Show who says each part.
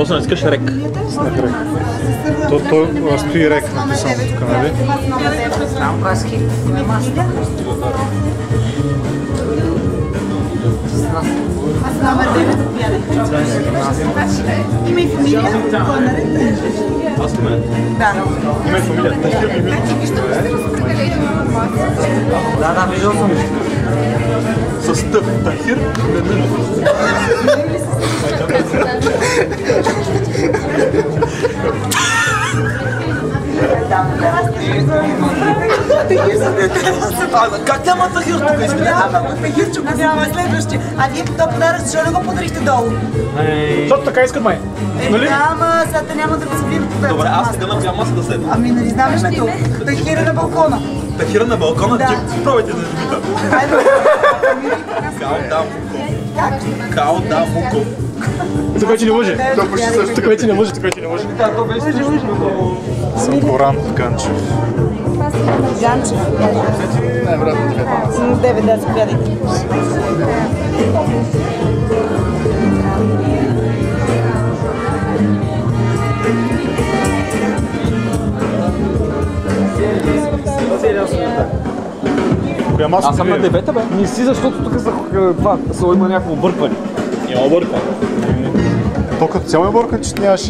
Speaker 1: После не искаш рек.
Speaker 2: Снех рек. То стои рек написано тук, нали?
Speaker 3: Знам кой е скит.
Speaker 4: Номер 9. Има и фамилия? Кой е наред?
Speaker 1: Аз ли ме?
Speaker 4: Да.
Speaker 1: Има и фамилия.
Speaker 3: Да, виждал съм.
Speaker 1: С тъп. Тахир Мединов.
Speaker 5: Как няма Тахир тук?
Speaker 4: Тахирчо го няма следващия. А вие то подарък, защо не го подарихте долу?
Speaker 2: Защото така искат май. Нали?
Speaker 4: Ама сега те няма да го забием тук.
Speaker 1: Добре, аз сега напия маса да седна.
Speaker 4: Ами нали знам името? Тахира на балкона.
Speaker 1: Тахира на балкона,
Speaker 4: Да.
Speaker 1: ти пробайте да измита.
Speaker 4: Айде.
Speaker 1: Калда Муков.
Speaker 2: Тук вече не може. Тук вече не може, тук вече не може. Съм Коран Ганчев.
Speaker 4: Ганчев.
Speaker 2: Не, вероятно 9.
Speaker 4: 9, да, заповядайте.
Speaker 2: Коя маса?
Speaker 5: Аз съм на 9, бе. Не си, защото тук има някакво объркване.
Speaker 1: Няма объркване.
Speaker 2: То като цяло е бъркан, че нямаш